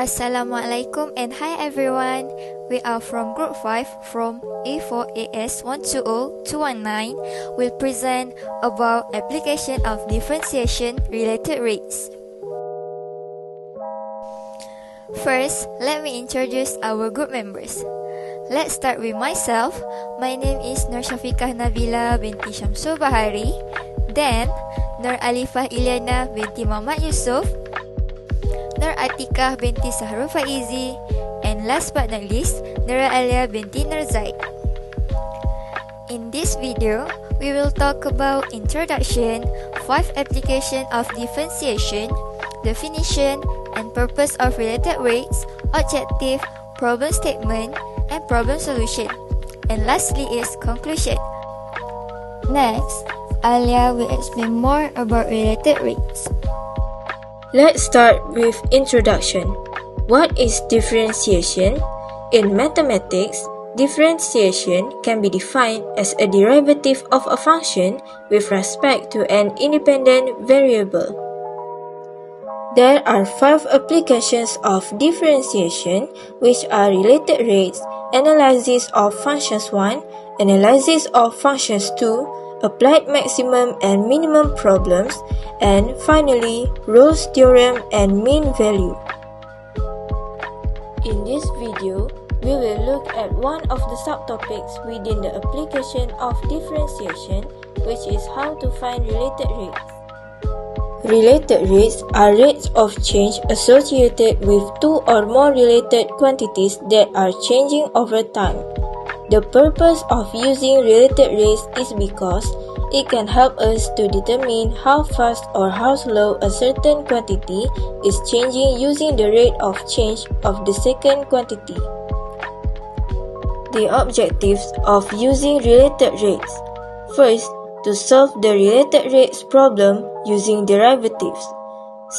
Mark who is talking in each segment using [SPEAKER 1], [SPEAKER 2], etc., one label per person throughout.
[SPEAKER 1] Assalamualaikum and hi everyone. We are from Group 5 from A4AS120219. We'll present about application of differentiation related rates. First, let me introduce our group members. Let's start with myself. My name is Nur Syafiqah Nabila binti Syamsul Bahari. Then, Nur Alifah Ilyana binti Muhammad Yusuf. Nur Atikah binti Sahrul Faizi, and last but not least, Nur Alia binti Nur Zaid. In this video, we will talk about introduction, 5 application of differentiation, definition and purpose of related rates, objective, problem statement, and problem solution. And lastly is conclusion. Next, Alia will explain more about related rates.
[SPEAKER 2] Let's start with introduction. What is differentiation? In mathematics, differentiation can be defined as a derivative of a function with respect to an independent variable. There are 5 applications of differentiation, which are related rates, analysis of functions 1, analysis of functions 2, applied maximum and minimum problems, and finally, Rolle's theorem and mean value. In this video, we will look at one of the subtopics within the application of differentiation, which is how to find related rates. Related rates are rates of change associated with 2 or more related quantities that are changing over time. The purpose of using related rates is because it can help us to determine how fast or how slow a certain quantity is changing using the rate of change of the second quantity. The objectives of using related rates. First, to solve the related rates problem using derivatives.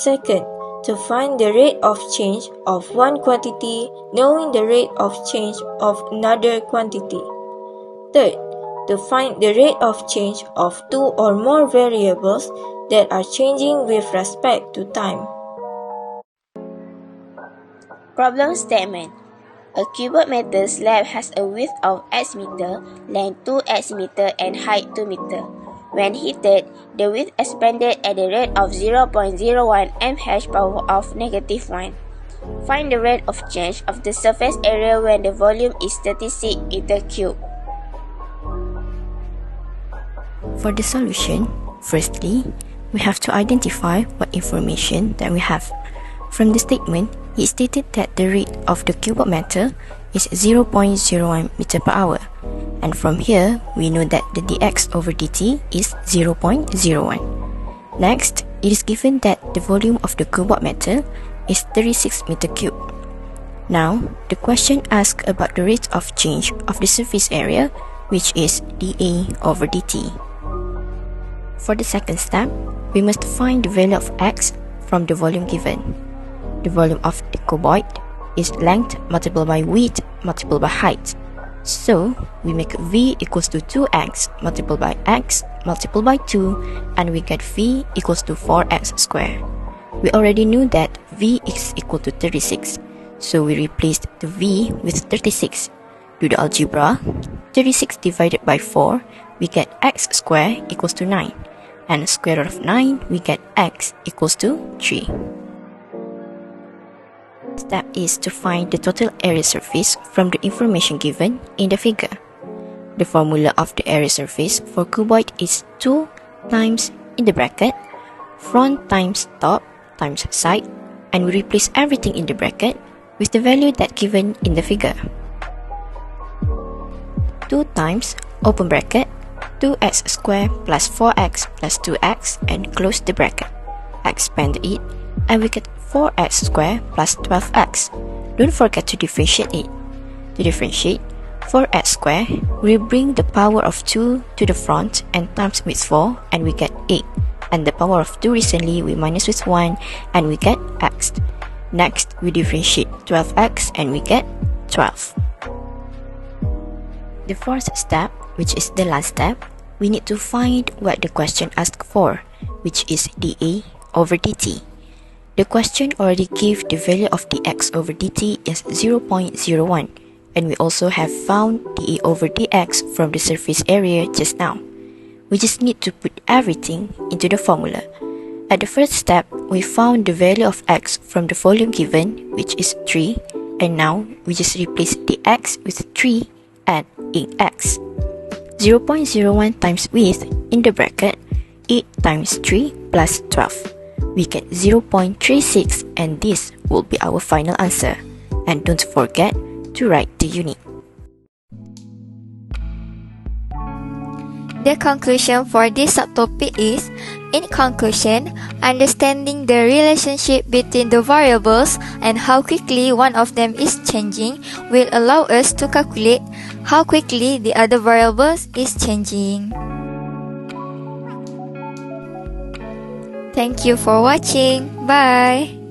[SPEAKER 2] Second, to find the rate of change of one quantity knowing the rate of change of another quantity. Third, to find the rate of change of 2 or more variables that are changing with respect to time.
[SPEAKER 3] Problem statement. A cuboid metal slab has a width of x meter, length 2x meter and height 2 meter. When heated, the width expanded at the rate of 0.01 mH power of -1. Find the rate of change of the surface area when the volume is 36 meter cubed.
[SPEAKER 4] For the solution, firstly, we have to identify what information that we have. From the statement, it stated that the rate of the cuboid metal is 0.01 meter per hour. And from here, we know that the dx over dt is 0.01. Next, it is given that the volume of the cuboid metal is 36 meter cubed. Now, the question asks about the rate of change of the surface area, which is dA over dt. For the second step, we must find the value of x from the volume given. The volume of the cuboid is length multiplied by width multiplied by height. So, we make V equals to 2x multiplied by x multiplied by 2, and we get V equals to 4x squared. We already knew that V is equal to 36, so we replaced the V with 36. Do the algebra. 36 divided by 4, we get x squared equals to 9. And square root of 9, we get x equals to 3. Step is to find the total area surface from the information given in the figure. The formula of the area surface for cuboid is 2 times in the bracket, front times top times side, and we replace everything in the bracket with the value that given in the figure. 2 times, open bracket, 2x squared plus 4x plus 2x and close the bracket. Expand it and we get 4x squared plus 12x. Don't forget to differentiate it. To differentiate, 4x squared, we bring the power of 2 to the front and times with 4 and we get 8. And the power of 2 recently we minus with 1 and we get x. Next, we differentiate 12x and we get 12. The fourth step, which is the last step, we need to find what the question asks for, which is dA over dt. The question already gave the value of dx over dt is 0.01, and we also have found dA over dx from the surface area just now. We just need to put everything into the formula. At the first step, we found the value of x from the volume given, which is 3, and now we just replace the x with 3 and in x. 0.01 times width in the bracket, 8 times 3 plus 12. We get 0.36, and this will be our final answer. And don't forget to write the unit.
[SPEAKER 1] The conclusion for this subtopic is, in conclusion, understanding the relationship between the variables and how quickly one of them is changing will allow us to calculate how quickly the other variables is changing. Thank you for watching. Bye.